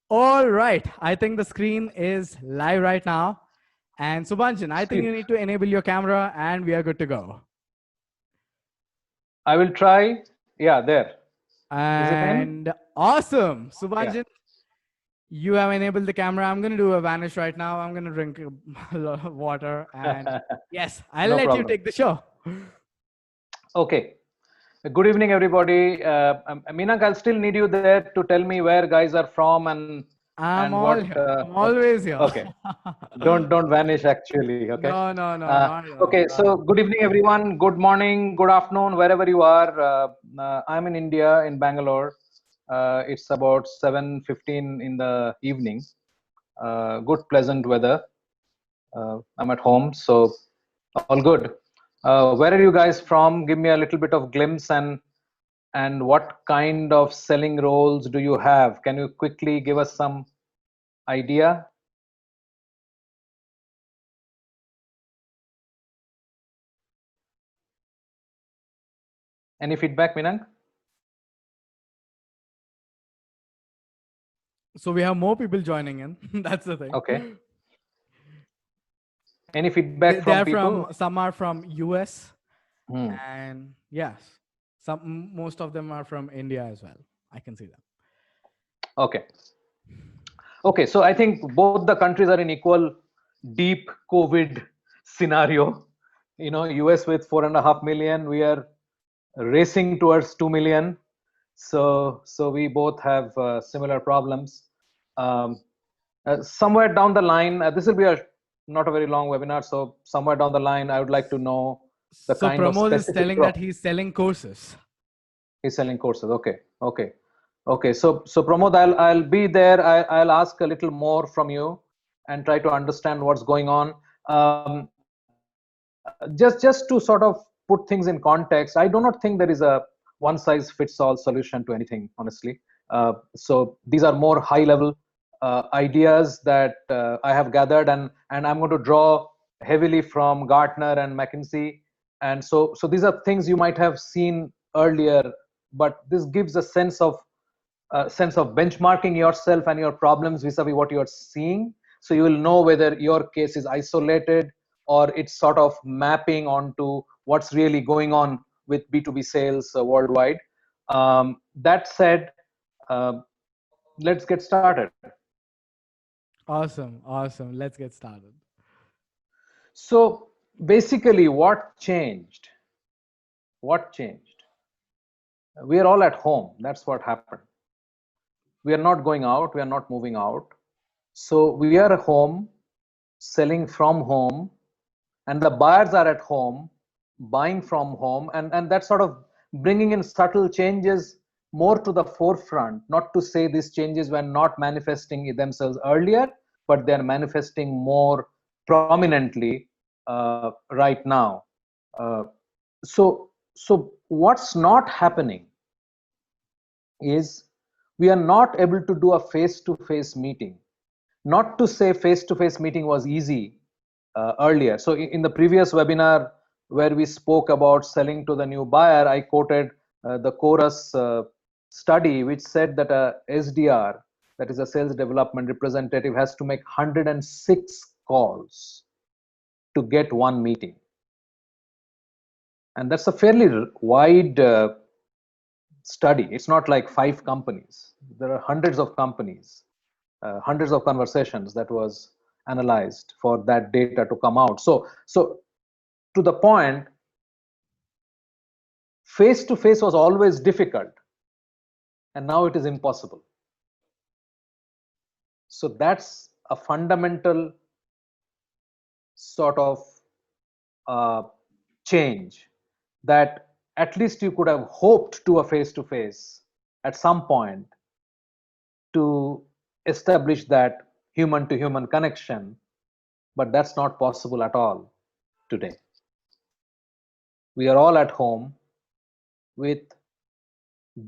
All right. I think the screen is live right now. And Subhanshan, I think you need to enable your camera and we are good to go. I will try. Yeah, there. Is it in? And awesome. Subhanshan, you have enabled the camera. I'm going to do a vanish right now. I'm going to drink a lot of water. And yes, I'll No let you problem. take the show. Okay. Good evening, everybody. Meenak, I'll still need you there to tell me where guys are from and all what. here. I'm always here. Okay. Don't vanish. Actually, okay. No, not at all. Okay. So good evening, everyone. Good morning. Good afternoon, wherever you are. I'm in India, in Bangalore. It's about 7:15 in the evening. Good, pleasant weather. I'm at home, so all good. Where are you guys from? Give me a little bit of glimpse and what kind of selling roles do you have? Can you quickly give us some idea? Any feedback, Minang? So we have more people joining in. That's the thing. Okay. Any feedback from They're people? some are from US, Hmm. and yes, most of them are from India as well. I can see them. Okay. Okay, so I think both the countries are in equal deep COVID scenario. You know, US with 4.5 million, we are racing towards 2 million. So we both have similar problems. Somewhere down the line, this will be not a very long webinar. So somewhere down the line, I would like to know the So kind of Pramod is specific. telling that he's selling courses. He's selling courses. Okay. So Pramod, I'll be there. I'll ask a little more from you and try to understand what's going on. Just to sort of put things in context, I do not think there is a one size fits all solution to anything, honestly. So these are more high level ideas that I have gathered, and I'm going to draw heavily from Gartner and McKinsey. And so these are things you might have seen earlier, but this gives a sense of benchmarking yourself and your problems vis-a-vis what you're seeing, so you will know whether your case is isolated or it's sort of mapping onto what's really going on with B2B sales worldwide. That said, let's get started. Awesome. Let's get started. So basically, what changed? We are all at home. That's what happened. We are not going out. We are not moving out. So we are at home, selling from home, and the buyers are at home, buying from home, and that's sort of bringing in subtle changes more to the forefront. Not to say these changes were not manifesting themselves earlier, but they're manifesting more prominently right now. So what's not happening is we are not able to do a face-to-face meeting. Not to say face-to-face meeting was easy earlier. So in the previous webinar where we spoke about selling to the new buyer, I quoted the Chorus study, which said that a SDR, that is a sales development representative, has to make 106 calls to get one meeting. And that's a fairly wide study. It's not like 5 companies. There are hundreds of companies, hundreds of conversations that was analyzed for that data to come out. So to the point, face to face was always difficult, and now it is impossible. So that's a fundamental sort of change that at least you could have hoped to a face to face at some point to establish that human to human connection, but that's not possible at all today. We are all at home with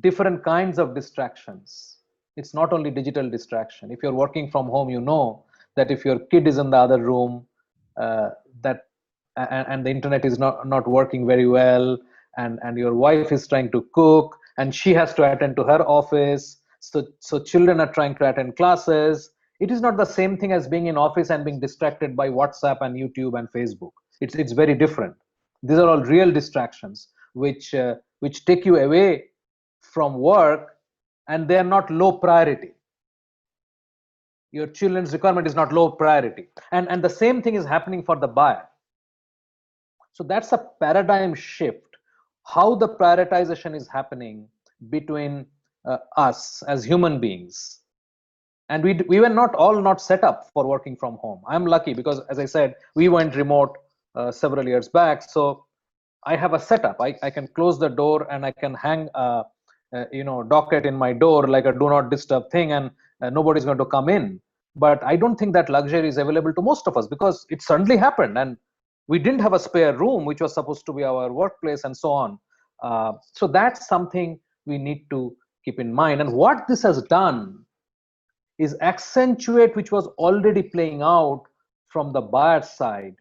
different kinds of distractions. It's not only digital distraction. If you're working from home, you know that if your kid is in the other room, and the internet is not working very well, and your wife is trying to cook and she has to attend to her office, So children are trying to attend classes. It is not the same thing as being in office and being distracted by WhatsApp and YouTube and Facebook. It's very different. These are all real distractions which take you away from work, and they are not low priority. Your children's requirement is not low priority, and the same thing is happening for the buyer. So that's a paradigm shift, how the prioritization is happening between us as human beings. And we were not set up for working from home. I'm lucky because, as I said, we went remote several years back. So I have a setup. I can close the door and I can hang docket in my door like a do not disturb thing, and nobody's going to come in. But I don't think that luxury is available to most of us because it suddenly happened and we didn't have a spare room, which was supposed to be our workplace, and so on. So that's something we need to keep in mind. And what this has done is accentuate which was already playing out from the buyer's side.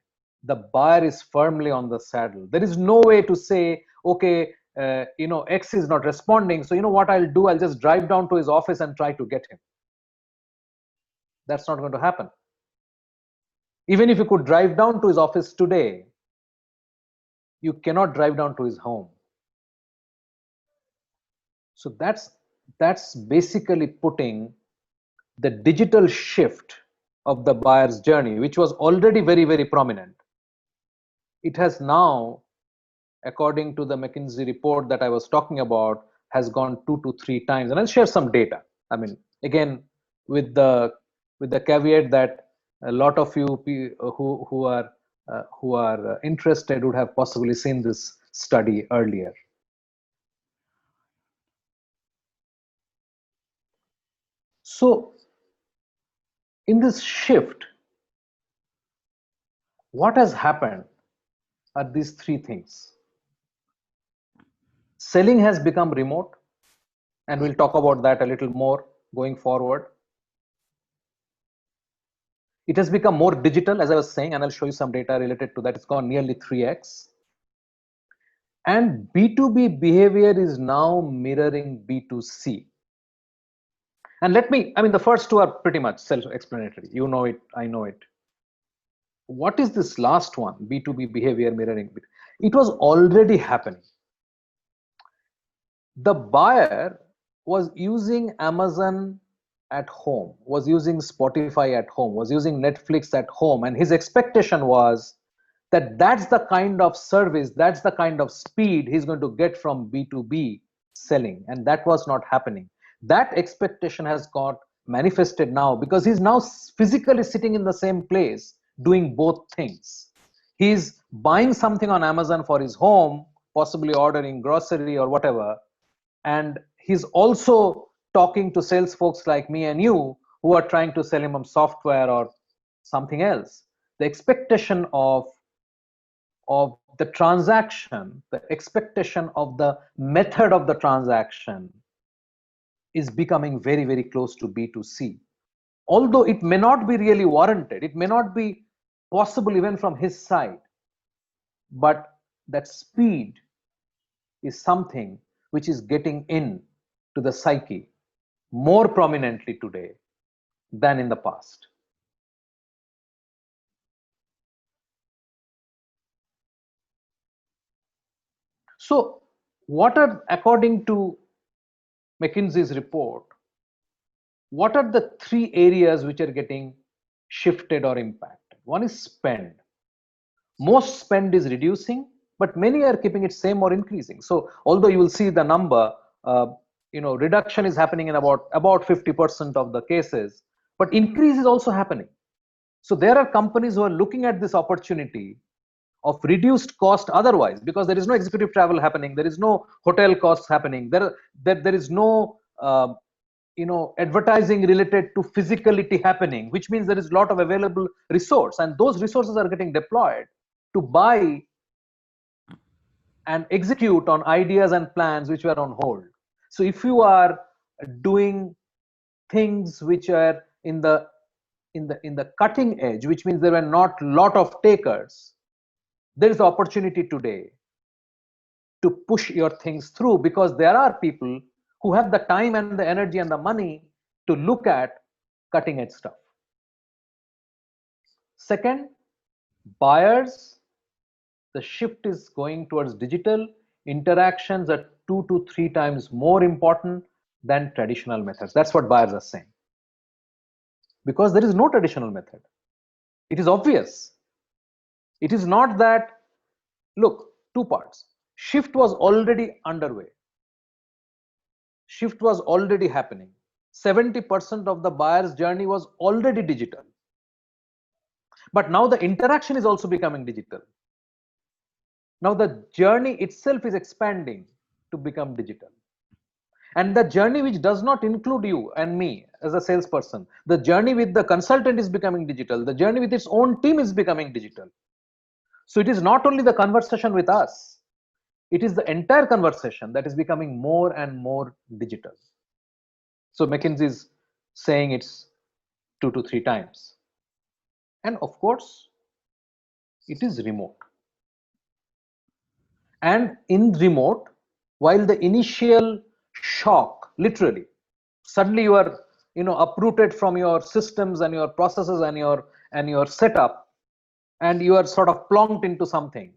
The buyer is firmly on the saddle. There is no way to say, okay, X is not responding, so you know what I'll do, I'll just drive down to his office and try to get him. That's not going to happen. Even if you could drive down to his office today, you cannot drive down to his home. So that's basically putting the digital shift of the buyer's journey, which was already very, very prominent. It has now, according to the McKinsey report that I was talking about, has gone 2 to 3 times. And I'll share some data. I mean, again, with the caveat that a lot of you who are interested would have possibly seen this study earlier. So in this shift, what has happened are these 3 things. Selling has become remote, and we'll talk about that a little more going forward. It has become more digital, as I was saying, and I'll show you some data related to that. It's gone nearly 3x. And B2B behavior is now mirroring B2C. And the first 2 are pretty much self-explanatory. You know it, I know it. What is this last one, B2B behavior mirroring? It was already happening. The buyer was using Amazon at home, was using Spotify at home, was using Netflix at home, and his expectation was that that's the kind of service, that's the kind of speed he's going to get from B2B selling, and that was not happening. That expectation has got manifested now because he's now physically sitting in the same place doing both things. He's buying something on Amazon for his home, possibly ordering grocery or whatever, and he's also talking to sales folks like me and you who are trying to sell him software or something else. The expectation of the transaction, the expectation of the method of the transaction is becoming very, very close to B2C. Although it may not be really warranted, it may not be possible even from his side, but that speed is something which is getting in to the psyche more prominently today than in the past. So what are, according to McKinsey's report, what are the 3 areas which are getting shifted or impacted? One is spend. Most spend is reducing, but many are keeping it same or increasing. So although you will see the number, reduction is happening in about 50% of the cases, but increase is also happening. So there are companies who are looking at this opportunity of reduced cost otherwise, because there is no executive travel happening, there is no hotel costs happening, there is no advertising related to physicality happening, which means there is a lot of available resource, and those resources are getting deployed to buy and execute on ideas and plans which were on hold. So if you are doing things which are in the cutting edge, which means there were not a lot of takers, there is opportunity today to push your things through, because there are people who have the time and the energy and the money to look at cutting edge stuff. Second, buyers, the shift is going towards digital. Interactions are 2 to 3 times more important than traditional methods. That's what buyers are saying. Because there is no traditional method. It is obvious. It is not that, look, two parts. Shift was already underway. Shift was already happening. 70% of the buyer's journey was already digital. But now the interaction is also becoming digital. Now the journey itself is expanding to become digital. And the journey which does not include you and me as a salesperson, the journey with the consultant is becoming digital. The journey with its own team is becoming digital. So it is not only the conversation with us, it is the entire conversation that is becoming more and more digital. So McKinsey is saying it's 2 to 3 times. And of course, it is remote. And in remote, while the initial shock, literally, suddenly you are uprooted from your systems and your processes and your setup, and you are sort of plonked into something.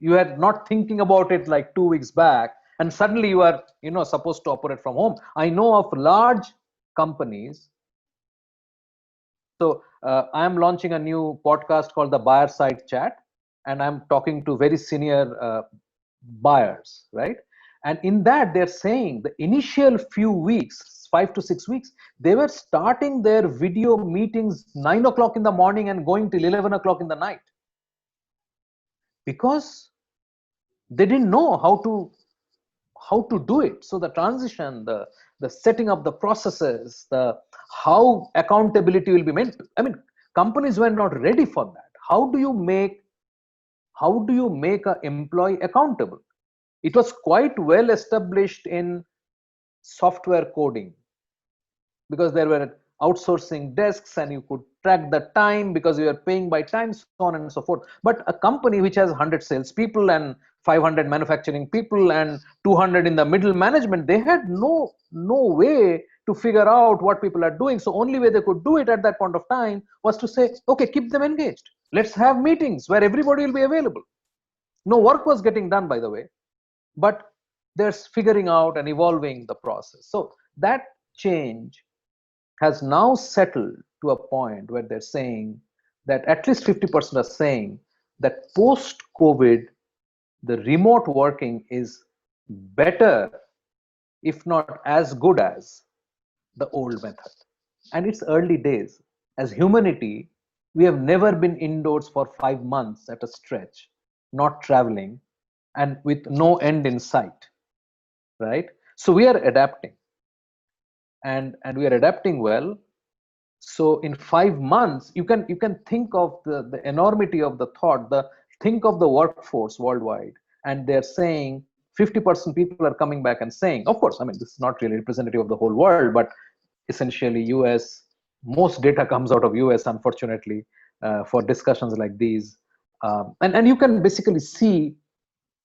You are not thinking about it like 2 weeks back, and suddenly you are supposed to operate from home. I know of large companies. So I am launching a new podcast called the Buyer Side Chat, and I'm talking to very senior buyers, right? And in that, they're saying the initial few weeks, 5 to 6 weeks, they were starting their video meetings 9 o'clock in the morning and going till 11 o'clock in the night, because they didn't know how to do it. So the transition, the setting up the processes, the how accountability will be meant. I mean, companies were not ready for that. How do you make an employee accountable? It was quite well established in software coding, because there were outsourcing desks and you could track the time because you are paying by time, so on and so forth. But a company which has 100 salespeople and 500 manufacturing people and 200 in the middle management, they had no way to figure out what people are doing. So only way they could do it at that point of time was to say, okay, keep them engaged. Let's have meetings where everybody will be available. No work was getting done, by the way, but they're figuring out and evolving the process. So that change has now settled to a point where they're saying that at least 50% are saying that post-COVID, the remote working is better, if not as good as, the old method. And it's early days. As humanity, we have never been indoors for 5 months at a stretch, not traveling, and with no end in sight, right? So we are adapting, and we are adapting well. So in 5 months, you can think of the enormity of the thought, think of the workforce worldwide, and they're saying 50% people are coming back and saying, of course, I mean, this is not really representative of the whole world, but essentially US, most data comes out of US, unfortunately, for discussions like these. And you can basically see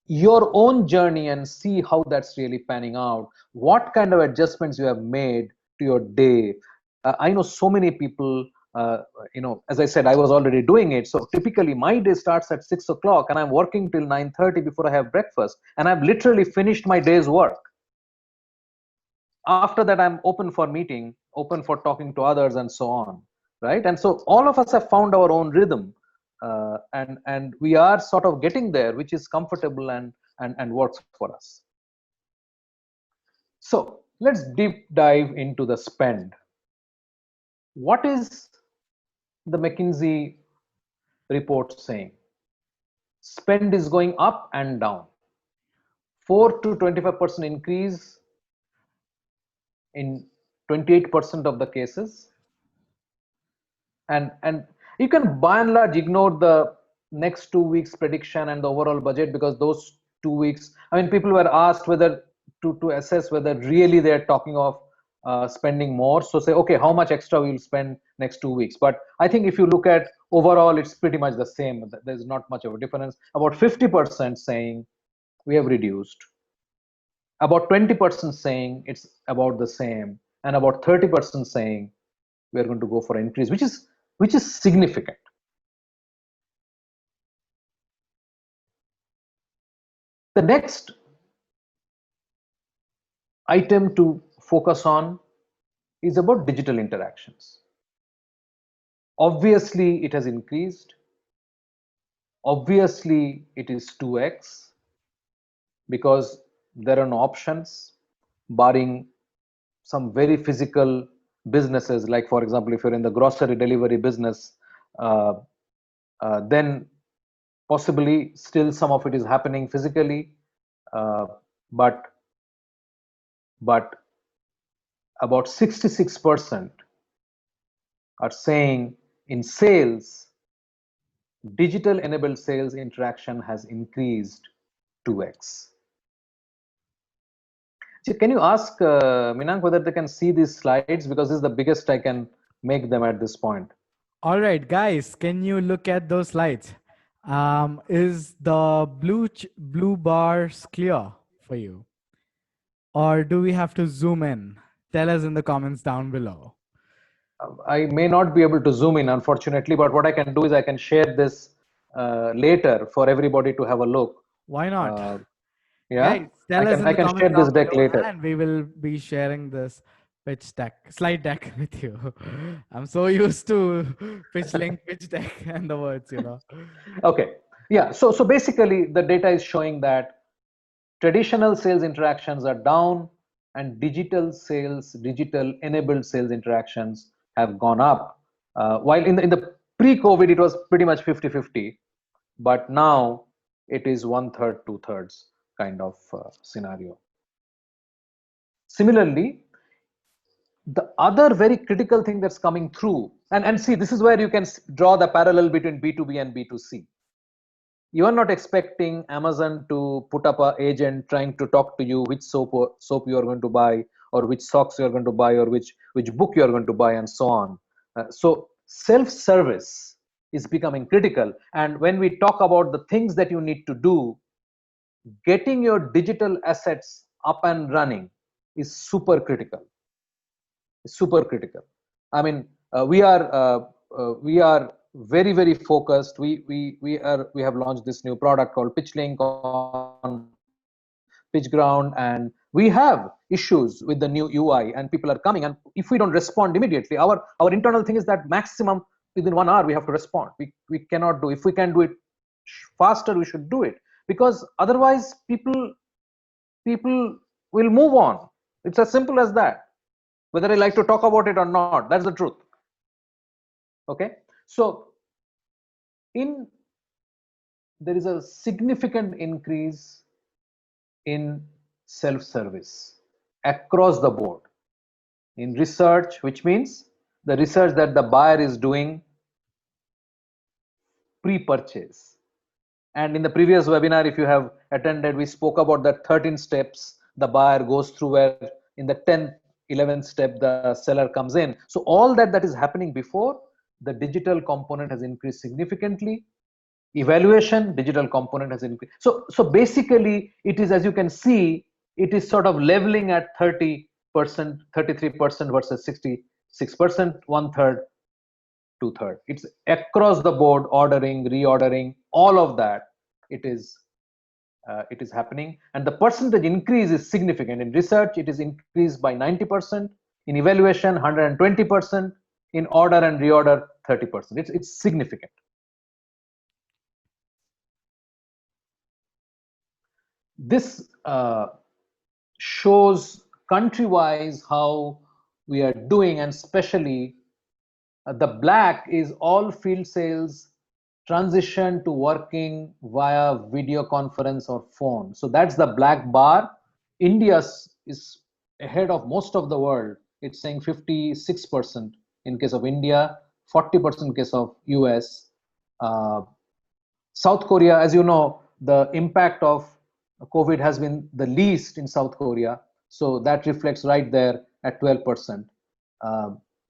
your own journey and see how that's really panning out, what kind of adjustments you have made to your day. I know so many people, as I said, I was already doing it. So typically my day starts at 6 o'clock and I'm working till 9:30 before I have breakfast. And I've literally finished my day's work. After that, I'm open for meeting, open for talking to others and so on, right? And so all of us have found our own rhythm, and we are sort of getting there, which is comfortable and works for us. So let's deep dive into the spend. What is the McKinsey report saying? Spend is going up and down. 4 to 25% increase in 28% of the cases. And you can by and large ignore the next 2 weeks prediction and the overall budget, because those 2 weeks, I mean, people were asked whether to assess whether really they're talking of spending more. So say, okay, how much extra we will spend next 2 weeks? But I think if you look at overall, it's pretty much the same. There's not much of a difference. About 50% saying we have reduced. about 20% saying it's about the same, and about 30% saying we're going to go for an increase, which is significant. The next item to focus on is about digital interactions. Obviously, it has increased. Obviously, it is 2x because there are no options, barring some very physical businesses, like, for example, if you're in the grocery delivery business, then possibly still some of it is happening physically, but about 66% are saying in sales, digital enabled sales interaction has increased 2x. So can you ask Minank whether they can see these slides, because this is the biggest I can make them at this point. All right, guys, can you look at those slides? Is the blue bars clear for you? Or do we have to zoom in? Tell us in the comments down below. I may not be able to zoom in, unfortunately, but what I can do is I can share this later for everybody to have a look. Why not? Yeah, Guys, tell us in I the can comments share this down deck below, later. and we will be sharing this slide deck with you. I'm so used to pitch link, pitch deck, and the words, you know. Okay, yeah. So basically, the data is showing that traditional sales interactions are down, and digital enabled sales interactions have gone up. While in the pre-COVID, it was pretty much 50-50, but now it is 1/3, 2/3 kind of scenario. Similarly, the other very critical thing that's coming through, and see, this is where you can draw the parallel between B2B and B2C. You are not expecting Amazon to put up an agent trying to talk to you which soap you are going to buy, or which socks you are going to buy, or which book you are going to buy, and so on. So self-service is becoming critical. And when we talk about the things that you need to do, getting your digital assets up and running is super critical. Super critical. I mean, we are very focused. We have launched this new product called PitchLink on PitchGround, and we have issues with the new UI, and people are coming, and if we don't respond immediately, our internal thing is that maximum within 1 hour we have to respond. We cannot do, if we can do it faster, we should do it, because otherwise people will move on. It's as simple as that, whether I like to talk about it or not. That's the truth. Okay, so there is a significant increase in self-service across the board in research, which means the research that the buyer is doing pre-purchase. And in the previous webinar, if you have attended, we spoke about the 13 steps the buyer goes through, where in the 10th 11th step the seller comes in. So all that is happening before, the digital component has increased significantly. Evaluation, digital component has increased. So basically it is, as you can see, it is sort of leveling at 30%, 33% versus 66%, 1/3, 2/3. It's across the board, ordering, reordering, all of that. It is happening, and the percentage increase is significant. In research, it is increased by 90%. In evaluation, 120%. In order and reorder, 30%. It's significant. This shows country-wise how we are doing, and especially the black is all field sales transition to working via video conference or phone. So that's the black bar. India is ahead of most of the world. It's saying 56% in case of India, 40% in case of US. South Korea, as you know, the impact of COVID has been the least in South Korea. So that reflects right there at 12%.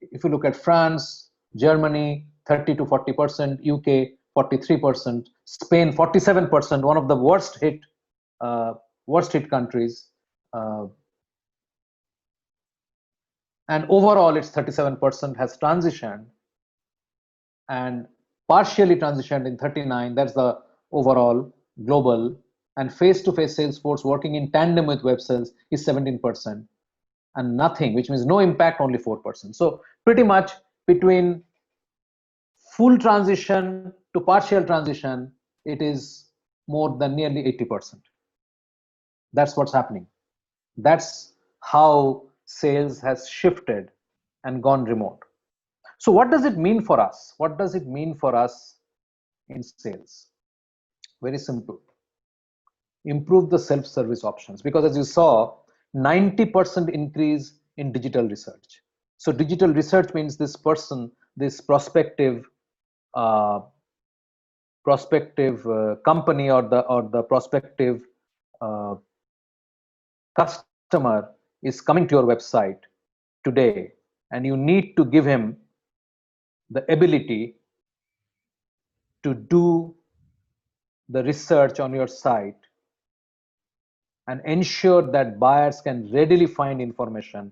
If you look at France, Germany, 30 to 40%, UK, 43%, Spain, 47%, one of the worst hit countries. And overall, it's 37% has transitioned, and partially transitioned in 39. That's the overall global. And face-to-face sales force working in tandem with web sales is 17%, and nothing, which means no impact, only 4%. So pretty much between full transition to partial transition, it is more than nearly 80%. That's what's happening. That's how sales has shifted and gone remote. So what does it mean for us? What does it mean for us in sales? Very simple. Improve the self-service options, because as you saw, 90% increase in digital research. So digital research means this person, this prospective company or the prospective customer is coming to your website today, and you need to give him the ability to do the research on your site and ensure that buyers can readily find information,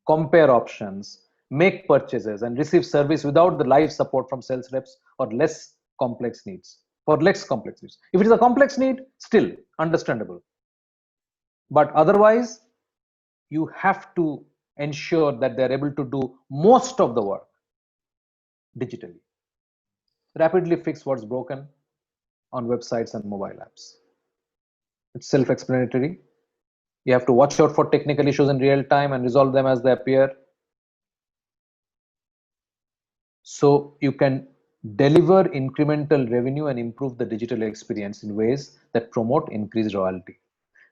compare options, make purchases, and receive service without the live support from sales reps or less complex needs. For less complex needs. If it is a complex need, still understandable. But otherwise, you have to ensure that they're able to do most of the work digitally. Rapidly fix what's broken on websites and mobile apps. It's self-explanatory. You have to watch out for technical issues in real time and resolve them as they appear, so you can deliver incremental revenue and improve the digital experience in ways that promote increased loyalty.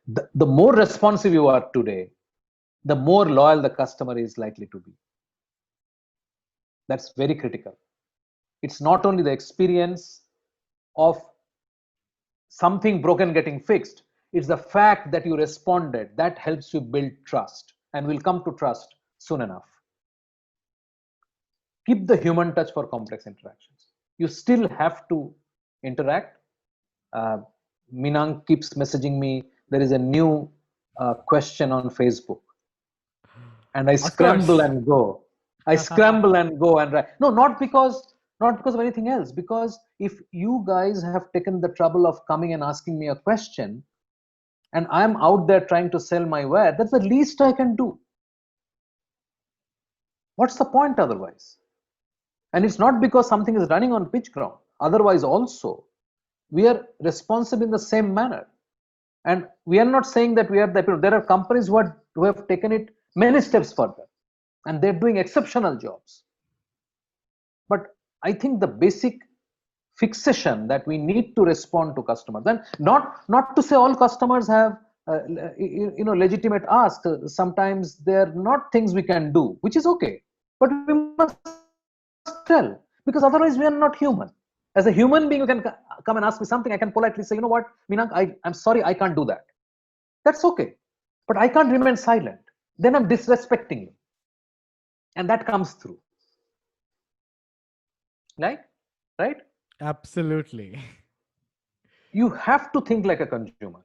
The more responsive you are today, the more loyal the customer is likely to be. That's very critical. It's not only the experience of something broken getting fixed, it's the fact that you responded that helps you build trust, and we'll come to trust soon enough. Keep the human touch for complex interactions. You still have to interact. Minang keeps messaging me, there is a new question on Facebook, and I scramble and go. I scramble and go and write. No, not because of anything else, because if you guys have taken the trouble of coming and asking me a question, and I'm out there trying to sell my ware, that's the least I can do. What's the point otherwise? And it's not because something is running on pitch ground. Otherwise also, we are responsible in the same manner. And we are not saying that we are the people. There are companies who have taken it many steps further, and they're doing exceptional jobs. But I think the basic fixation that we need to respond to customers, and not to say all customers have legitimate ask. Sometimes they're not things we can do, which is okay, but we must tell, because otherwise we are not human. As a human being, you can come and ask me something, I can politely say, you know what, Minang, I'm sorry, I can't do that. That's okay, but I can't remain silent. Then I'm disrespecting you, and that comes through. Right? Absolutely. You have to think like a consumer.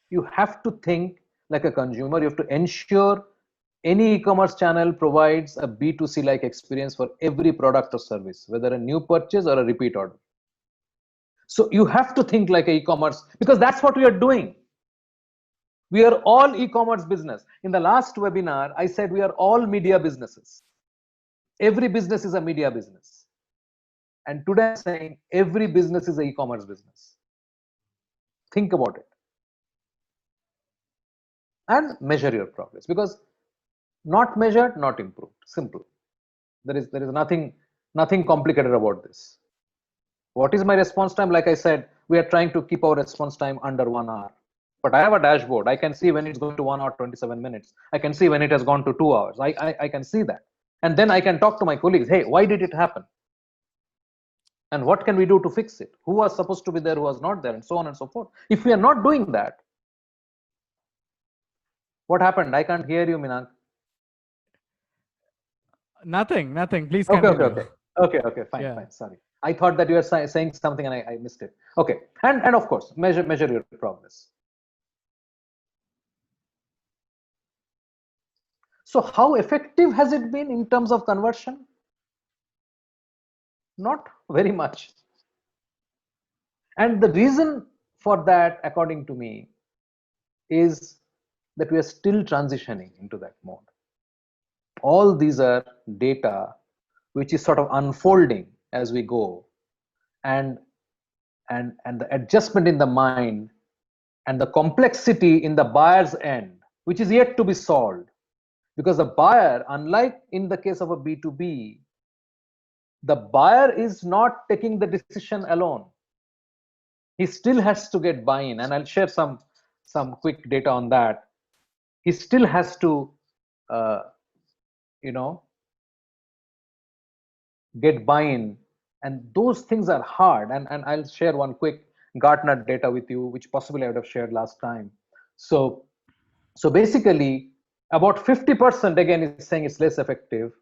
You have to think like a consumer. You have to ensure any e-commerce channel provides a B2C like experience for every product or service, whether a new purchase or a repeat order. So you have to think like an e-commerce, because that's what we are doing. We are all e-commerce business. In the last webinar, I said we are all media businesses. Every business is a media business. And today I'm saying every business is an e-commerce business. Think about it. And measure your progress, because not measured, not improved. Simple. There is nothing complicated about this. What is my response time? Like I said, we are trying to keep our response time under 1 hour. But I have a dashboard. I can see when it's going to 1 hour 27 minutes. I can see when it has gone to 2 hours. I can see that. And then I can talk to my colleagues. Hey, why did it happen? And what can we do to fix it? Who was supposed to be there, who was not there, and so on and so forth. If we are not doing that, what happened? I can't hear you, Minang. Nothing. Please continue. Okay. Fine. Sorry. I thought that you were saying something and I missed it. Okay. And of course, measure your progress. So how effective has it been in terms of conversion? Not very much. And the reason for that, according to me, is that we are still transitioning into that mode. All these are data which is sort of unfolding as we go, and the adjustment in the mind and the complexity in the buyer's end, which is yet to be solved. Because the buyer, unlike in the case of a B2B, the buyer is not taking the decision alone. He still has to get buy-in, and I'll share some quick data on that. He still has to you know, get buy-in, and those things are hard. And I'll share one quick Gartner data with you, which possibly I would have shared last time. So basically about 50% again is saying it's less effective,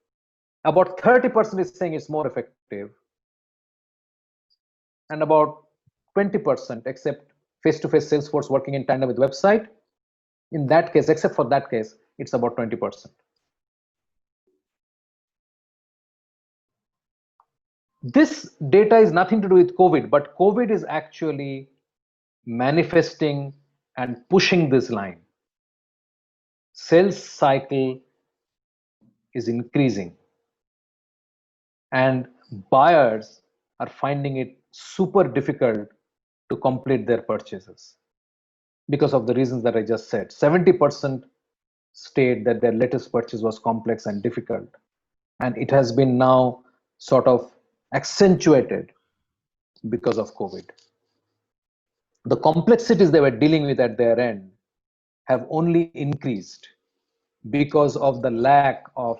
about 30% is saying it's more effective, and about 20%, except face-to-face sales force working in tandem with website, in that case, except for that case, it's about 20%. This data is nothing to do with COVID, but COVID is actually manifesting and pushing this line. Sales cycle is increasing, and buyers are finding it super difficult to complete their purchases because of the reasons that I just said. 70% state that their latest purchase was complex and difficult, and it has been now sort of accentuated because of COVID. The complexities they were dealing with at their end have only increased because of the lack of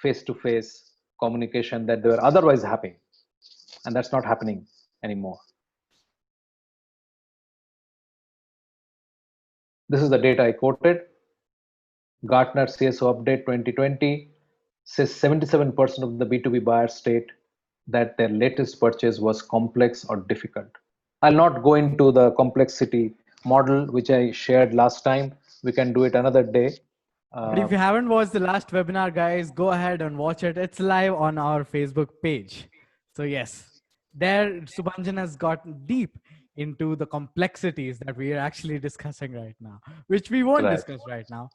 face-to-face communication that they were otherwise having, and that's not happening anymore. This is the data I quoted. Gartner CSO Update 2020 says 77% of the B2B buyers state that their latest purchase was complex or difficult. I'll not go into the complexity model which I shared last time. We can do it another day. But if you haven't watched the last webinar, guys, go ahead and watch it. It's live on our Facebook page. So yes, there Subhanjan has gotten deep into the complexities that we are actually discussing right now, which we won't discuss right now,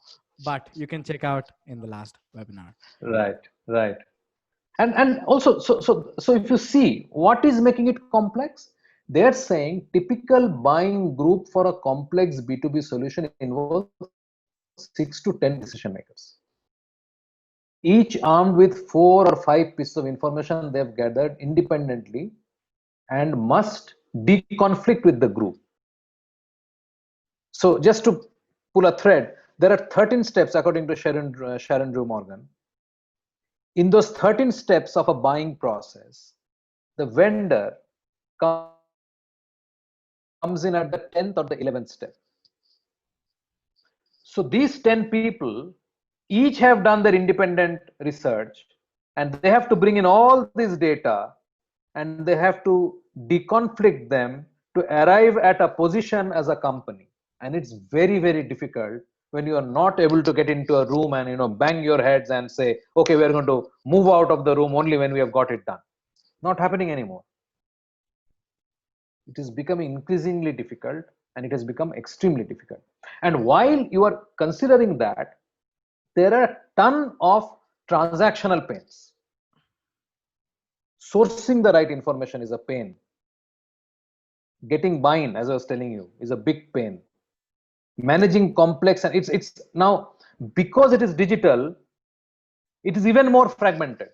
but you can check out in the last webinar. Right. And also, so if you see what is making it complex, they're saying typical buying group for a complex B2B solution involves 6 to 10 decision makers, each armed with 4 or 5 pieces of information they've gathered independently and must deconflict with the group. So just to pull a thread, there are 13 steps according to Sharon Drew Morgan. In those 13 steps of a buying process, the vendor comes in at the 10th or the 11th step. So these 10 people each have done their independent research, and they have to bring in all this data, and they have to deconflict them to arrive at a position as a company. And it's very, very difficult when you are not able to get into a room and bang your heads and say, okay, we're going to move out of the room only when we have got it done. Not happening anymore. It is becoming increasingly difficult, and it has become extremely difficult. And while you are considering that, there are a ton of transactional pains. Sourcing the right information is a pain. Getting buy-in, as I was telling you, is a big pain. Managing complex, and it's now, because it is digital, it is even more fragmented.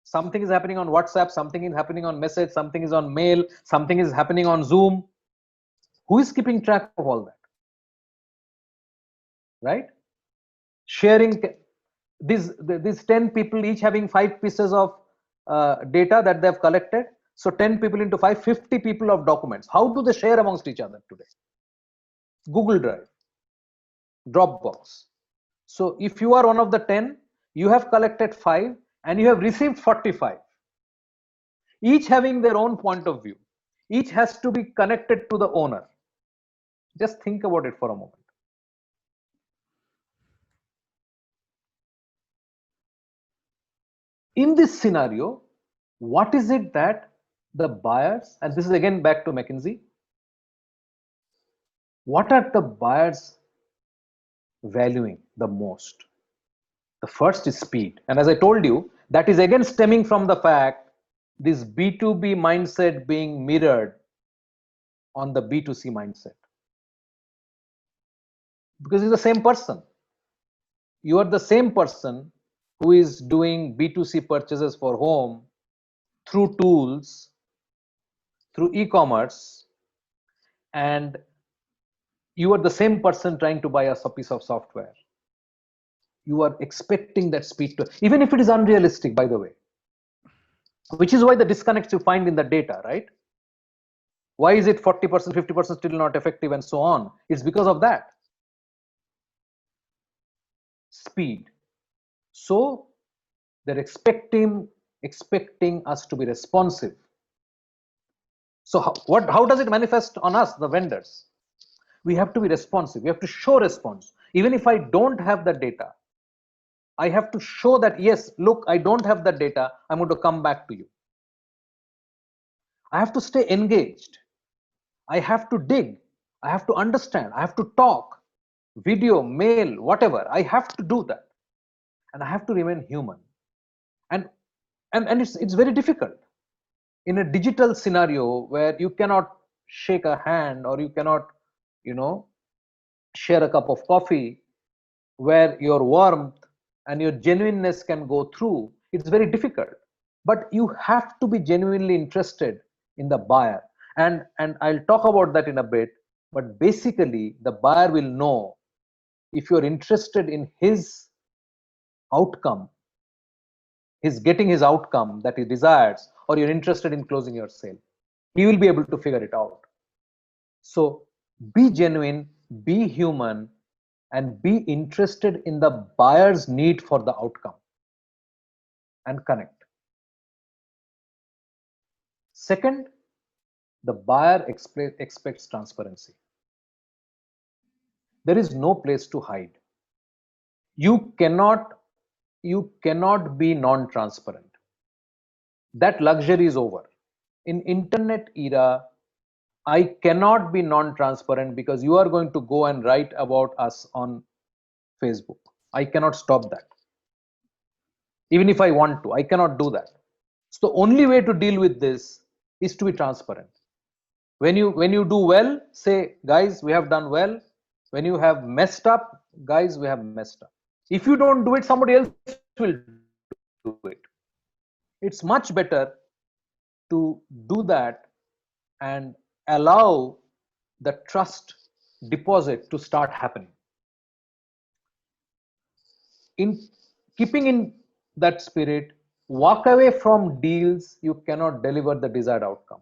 Something is happening on WhatsApp, something is happening on message, something is on mail, something is happening on Zoom. Who is keeping track of all that? Right? Sharing these 10 people each having 5 pieces of data that they've collected. So 10 people into 5, 50 people of documents. How do they share amongst each other today? Google Drive, Dropbox. So if you are one of the 10, you have collected 5 and you have received 45. Each having their own point of view. Each has to be connected to the owner. Just think about it for a moment. In this scenario, what is it that the buyers, and this is again back to McKinsey, what are the buyers valuing the most? The first is speed. And as I told you, that is again stemming from the fact this B2B mindset being mirrored on the B2C mindset. Because it's the same person. You are the same person who is doing B2C purchases for home through tools, through e-commerce, and you are the same person trying to buy a piece of software. You are expecting that speed to, even if it is unrealistic, by the way, which is why the disconnects you find in the data, right? Why is it 40%, 50% still not effective and so on? It's because of that. Speed. So they're expecting us to be responsive. So how does it manifest on us, the vendors? We have to be responsive. We have to show response. Even if I don't have the data, I have to show that, yes, look, I don't have the data. I'm going to come back to you. I have to stay engaged. I have to dig. I have to understand. I have to talk, video, mail, whatever. I have to do that. And I have to remain human. And it's very difficult in a digital scenario where you cannot shake a hand or you cannot, share a cup of coffee, where your warmth and your genuineness can go through. It's very difficult, but you have to be genuinely interested in the buyer. And I'll talk about that in a bit, but basically the buyer will know if you're interested in his outcome, he's getting his outcome that he desires, or you're interested in closing your sale. He will be able to figure it out. So be genuine, be human, and be interested in the buyer's need for the outcome and connect. Second, the buyer expects transparency. There is no place to hide. You cannot be non-transparent. That luxury is over. In internet era, I cannot be non-transparent because you are going to go and write about us on Facebook. I cannot stop that. Even if I want to, I cannot do that. So the only way to deal with this is to be transparent. When you do well, say, guys, we have done well. When you have messed up, guys, we have messed up. If you don't do it, somebody else will do it. It's much better to do that and allow the trust deposit to start happening. In keeping in that spirit, walk away from deals you cannot deliver the desired outcome.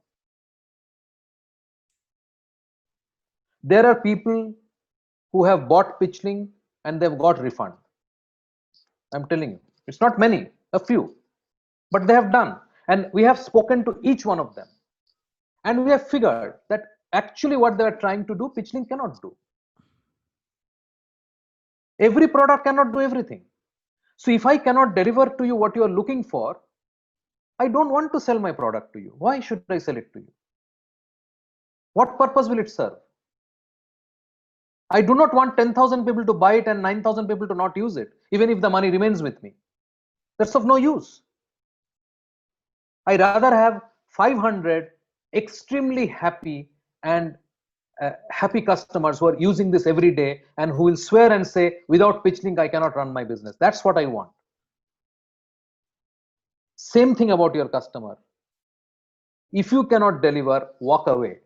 There are people who have bought Pitchling and they've got refund. I'm telling you, it's not many, a few, but they have done. And we have spoken to each one of them. And we have figured that actually what they are trying to do, Pitchling cannot do. Every product cannot do everything. So if I cannot deliver to you what you are looking for, I don't want to sell my product to you. Why should I sell it to you? What purpose will it serve? I do not want 10,000 people to buy it and 9,000 people to not use it, even if the money remains with me. That's of no use. I rather have 500 extremely happy and happy customers who are using this every day and who will swear and say, without Pitchling, I cannot run my business. That's what I want. Same thing about your customer. If you cannot deliver, walk away.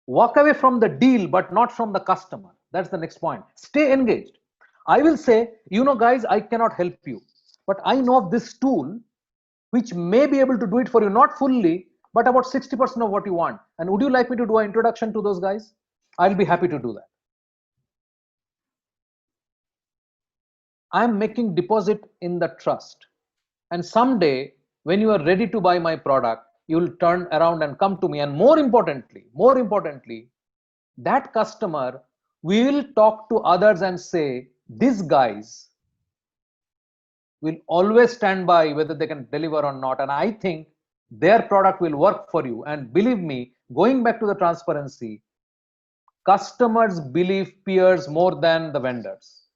Walk away from the deal, but not from the customer. That's the next point. Stay engaged. I will say, guys, I cannot help you, but I know of this tool which may be able to do it for you, not fully, but about 60% of what you want. And would you like me to do an introduction to those guys? I'll be happy to do that. I'm making deposit in the trust. And someday, when you are ready to buy my product, you'll turn around and come to me. And more importantly, that customer will talk to others and say, these guys will always stand by whether they can deliver or not. And I think their product will work for you. And believe me, going back to the transparency, customers believe peers more than the vendors.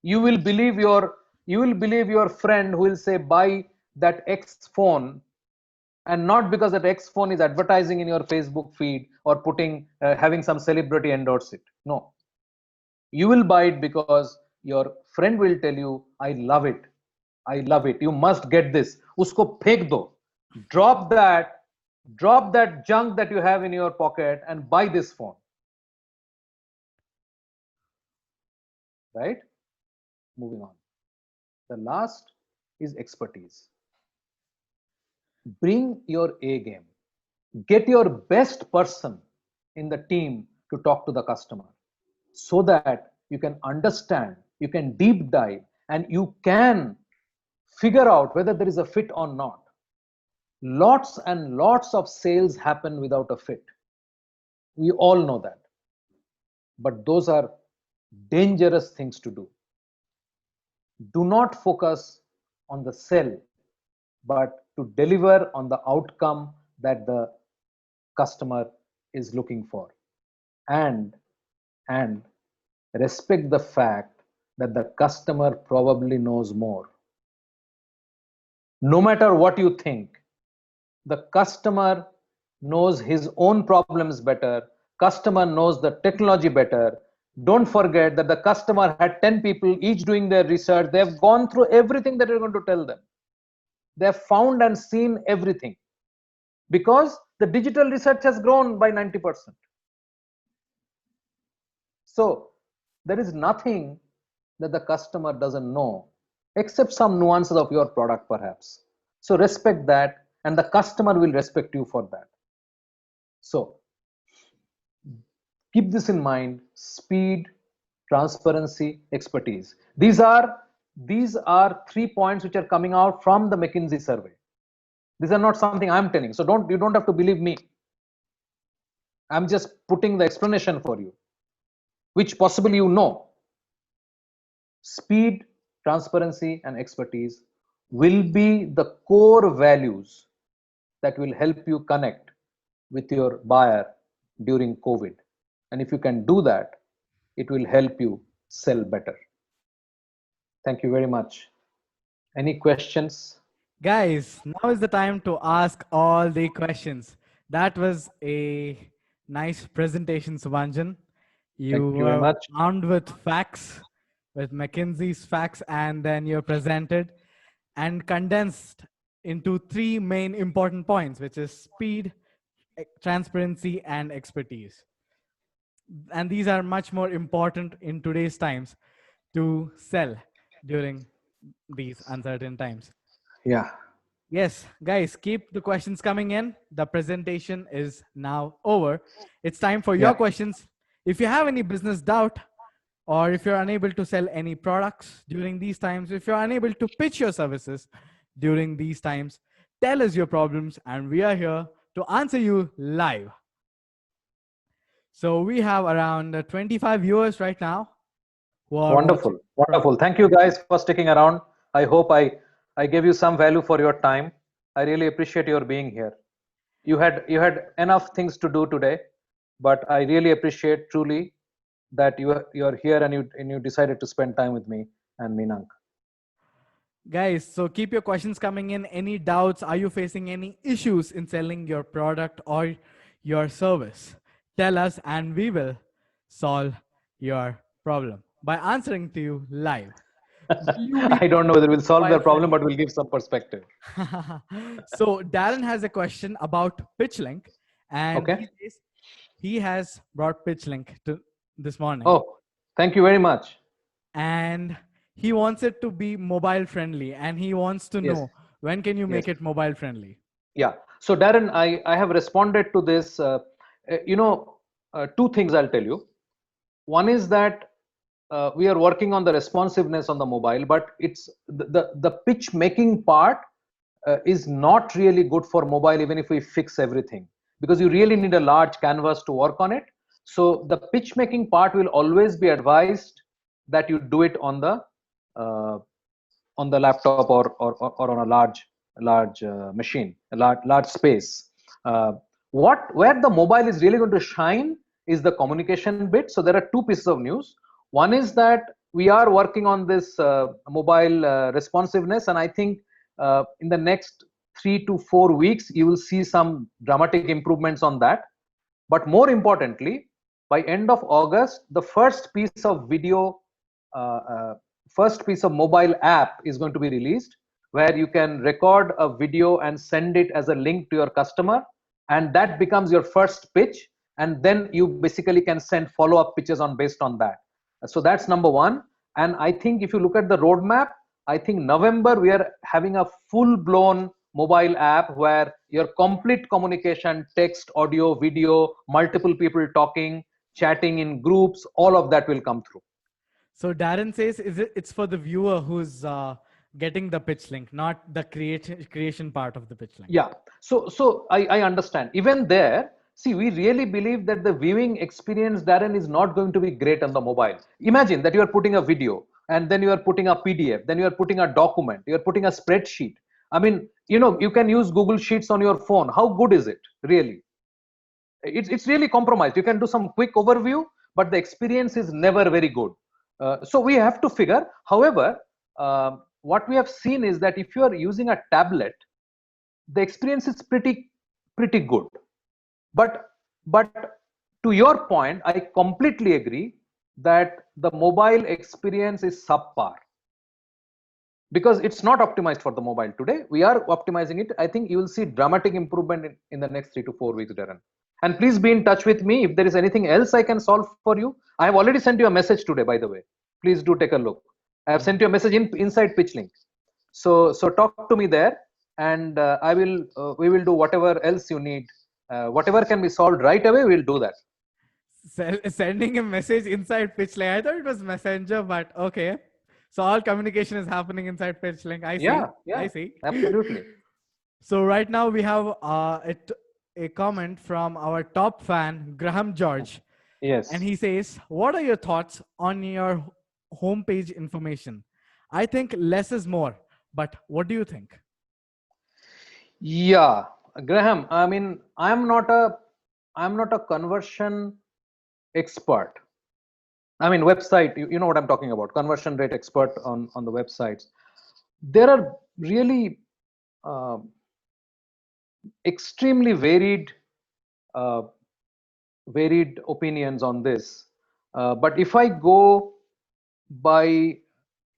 You will believe your friend who will say buy that X phone, and not because that X phone is advertising in your Facebook feed or putting having some celebrity endorse it. No, you will buy it because your friend will tell you, I love it, I love it, you must get this. Usko phek do, drop that junk that you have in your pocket and buy this phone, right? Moving on, the last is expertise. Bring your A game, get your best person in the team to talk to the customer, so that you can understand, you can deep dive, and you can figure out whether there is a fit or not. Lots and lots of sales happen without a fit. We all know that. But those are dangerous things to do. Do not focus on the sell, but to deliver on the outcome that the customer is looking for. And respect the fact that the customer probably knows more. No matter what you think, the customer knows his own problems better. Customer knows the technology better. Don't forget that the customer had 10 people each doing their research. They have gone through everything that you're going to tell them. They have found and seen everything, because the digital research has grown by 90%. So there is nothing that the customer doesn't know, except some nuances of your product perhaps. So respect that, and the customer will respect you for that. So keep this in mind: speed, transparency, expertise. These are 3 points which are coming out from the McKinsey survey. These are not something I'm telling, so you don't have to believe me. I'm just putting the explanation for you, which possibly you know. Speed, transparency, and expertise will be the core values that will help you connect with your buyer during COVID. And if you can do that, it will help you sell better. Thank you very much. Any questions? Guys, now is the time to ask all the questions. That was a nice presentation, Subhanjan. You Thank you very were much. armed with facts, with McKinsey's facts, and then you presented and condensed into 3 main important points, which is speed, transparency, and expertise. And these are much more important in today's times to sell during these uncertain times. Yeah. Yes, guys, keep the questions coming in. The presentation is now over. It's time for your questions. If you have any business doubt, or if you're unable to sell any products during these times, if you're unable to pitch your services during these times, tell us your problems and we are here to answer you live. So we have around 25 viewers right now. Wonderful. Wonderful. Thank you guys for sticking around. I hope I gave you some value for your time. I really appreciate your being here. You had enough things to do today, but I really appreciate truly that you're here and you decided to spend time with me and Meenank. Guys, so keep your questions coming in. Any doubts? Are you facing any issues in selling your product or your service? Tell us and we will solve your problem by answering to you live. I don't know whether we'll solve their problem, but we'll give some perspective. So Darren has a question about PitchLink, and he says he has brought PitchLink to this morning. Oh, thank you very much. And he wants it to be mobile friendly, and he wants to know when can you make it mobile friendly? Yeah. So Darren, I have responded to this. Two things I'll tell you. One is that we are working on the responsiveness on the mobile, but it's the pitch making part is not really good for mobile, even if we fix everything, because you really need a large canvas to work on it. So the pitch making part will always be advised that you do it on the on the laptop or on a large machine, a large space. Where the mobile is really going to shine is the communication bit. So there are two pieces of news. One is that we are working on this mobile responsiveness, and I think in the next 3 to 4 weeks you will see some dramatic improvements on that. But more importantly, by end of August, the first piece of video, first piece of mobile app is going to be released, where you can record a video and send it as a link to your customer, and that becomes your first pitch, and then you basically can send follow-up pitches on based on that. So that's number one. And I think if you look at the roadmap, I think November we are having a full-blown mobile app where your complete communication, text, audio, video, multiple people talking, chatting in groups, all of that will come through. So Darren says it's for the viewer who's getting the pitch link, not the creation part of the pitch link. Yeah. So I understand. Even there, see, we really believe that the viewing experience, Darren, is not going to be great on the mobile. Imagine that you are putting a video, and then you are putting a PDF, then you are putting a document, you are putting a spreadsheet. I mean, you can use Google Sheets on your phone. How good is it, really? It's really compromised. You can do some quick overview, but the experience is never very good. So we have to figure. However, what we have seen is that if you are using a tablet, the experience is pretty good. But to your point, I completely agree that the mobile experience is subpar, because it's not optimized for the mobile today. We are optimizing it. I think you will see dramatic improvement in the next 3 to 4 weeks, Darren. And please be in touch with me if there is anything else I can solve for you. I have already sent you a message today, by the way. Please do take a look. I have sent you a message inside PitchLink. So talk to me there, and we will do whatever else you need. Whatever can be solved right away, we'll do that. Sending a message inside PitchLink. I thought it was Messenger, but okay. So all communication is happening inside PitchLink. I see. Yeah, I see. Absolutely. So right now we have a comment from our top fan, Graham George. Yes. And he says, what are your thoughts on your homepage information? I think less is more, but what do you think? Yeah, Graham, I mean, I'm not a conversion expert. I mean, website, you know what I'm talking about, conversion rate expert on the websites. There are really extremely varied opinions on this. But if I go by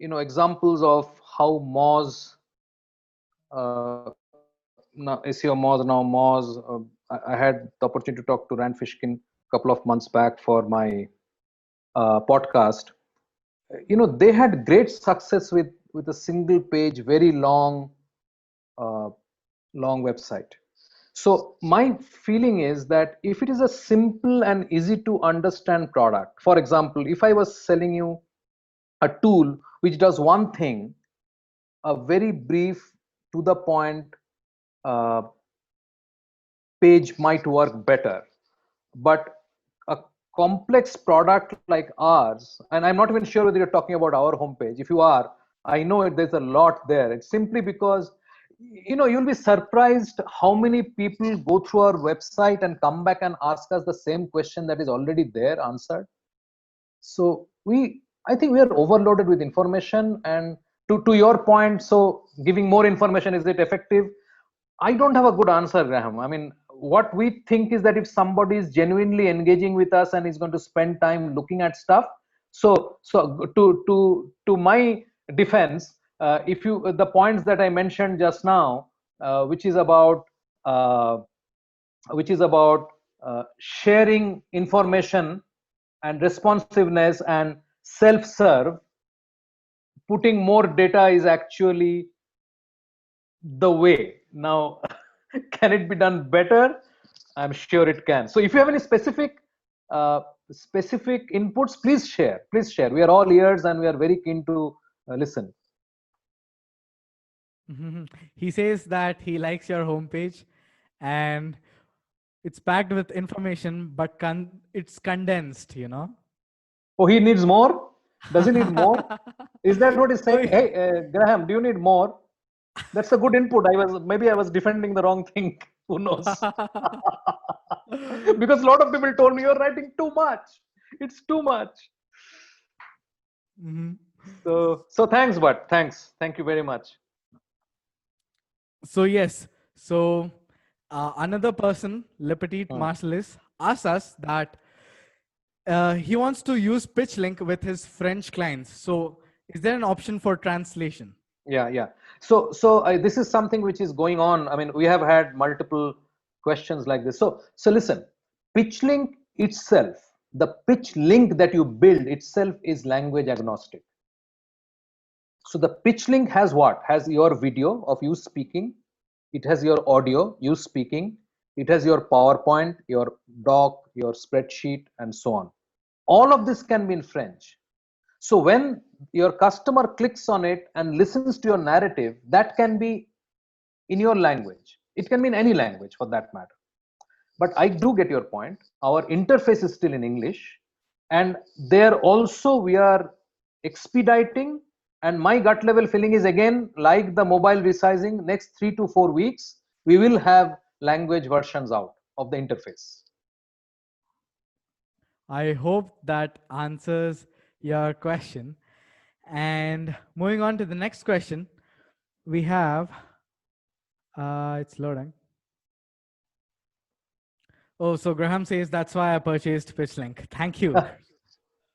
examples of how Moz, now SEO Moz, now Moz, I had the opportunity to talk to Rand Fishkin a couple of months back for my podcast. They had great success with a single page, very long website. So my feeling is that if it is a simple and easy to understand product, for example, if I was selling you a tool which does one thing, a very brief, to the point page might work better. But a complex product like ours, and I'm not even sure whether you're talking about our homepage. If you are, I know there's a lot there. It's simply because you'll be surprised how many people go through our website and come back and ask us the same question that is already there answered. So I think we are overloaded with information. And to your point, so giving more information, is it effective? I don't have a good answer, Graham. I mean, what we think is that if somebody is genuinely engaging with us and is going to spend time looking at stuff, so to my defense, if the points that I mentioned just now, which is about sharing information and responsiveness and self-serve, putting more data is actually the way. Now, can it be done better? I'm sure it can. So if you have any specific inputs, please share. We are all ears and we are very keen to listen. He says that he likes your homepage and it's packed with information, but it's condensed, Oh, he needs more? Does he need more? Is that what he's Oh, saying? Hey, Graham, do you need more? That's a good input. I was defending the wrong thing. Who knows? Because a lot of people told me you're writing too much. It's too much. Mhm. So thanks, but thanks. Thank you very much. So yes, so another person, Le Petit Hmm. Marcelis, asks us that he wants to use PitchLink with his French clients. So is there an option for translation? Yeah. So this is something which is going on. I mean, we have had multiple questions like this. So listen, PitchLink itself, the pitch link that you build itself is language agnostic. So the pitch link has what? Has your video of you speaking, it has your audio, you speaking, it has your PowerPoint, your doc, your spreadsheet, and so on. All of this can be in French. So when your customer clicks on it and listens to your narrative, that can be in your language. It can be in any language for that matter. But I do get your point. Our interface is still in English, and there also we are expediting. And my gut level feeling is again like the mobile resizing. Next 3 to 4 weeks, we will have language versions out of the interface. I hope that answers your question. And moving on to the next question, we have, it's loading. Oh, so Graham says that's why I purchased PitchLink. Thank you.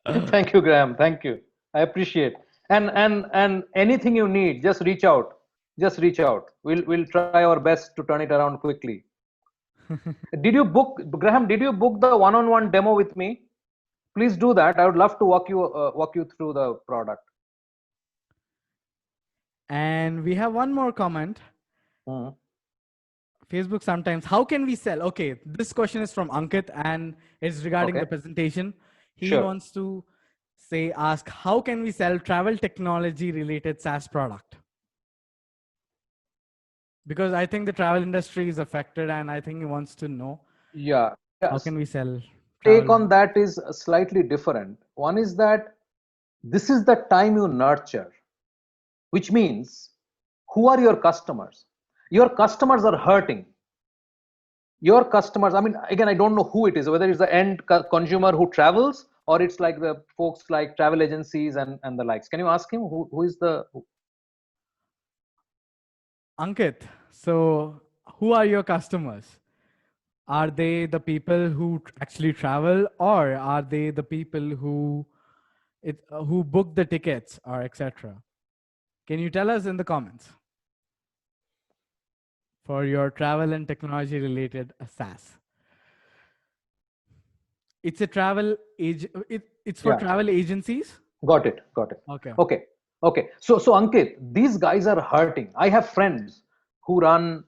Thank you, Graham. Thank you. I appreciate. And anything you need, just reach out. Just reach out. We'll try our best to turn it around quickly. Did you book, Graham? Did you book the one-on-one demo with me? Please do that. I would love to walk you through the product. And we have one more comment. Mhm. Facebook sometimes. How can we sell? Okay, this question is from Ankit and it's regarding Okay. the presentation. He Sure. wants to ask, how can we sell travel technology related SaaS product? Because I think the travel industry is affected and I think he wants to know Yeah. how Yes. can we sell Take travel. on that is slightly different. One is that this is the time you nurture, which means who are your customers? Your customers are hurting. Your customers, I mean, again, I don't know who it is, whether it's the end consumer who travels or it's like the folks like travel agencies and the likes. Can you ask him who is the Ankit, so who are your customers? Are they the people who actually travel or are they the people who book the tickets or etc.? Can you tell us in the comments for your travel and technology related SaaS? It's a travel it's for yeah? travel agencies. Got it. Got it. Okay. Okay. So Ankit, these guys are hurting. I have friends who run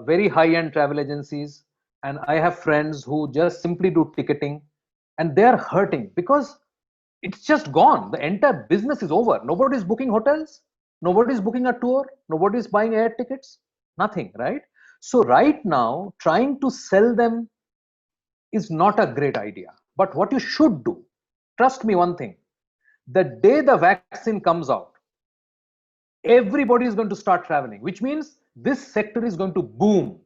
very high-end travel agencies, and I have friends who just simply do ticketing, and they are hurting because it's just gone. The entire business is over. Nobody's booking hotels. Nobody's booking a tour. Nobody's buying air tickets. Nothing, right? So right now, trying to sell them is not a great idea. But what you should do, trust me one thing, the day the vaccine comes out, everybody is going to start traveling, which means this sector is going to boom.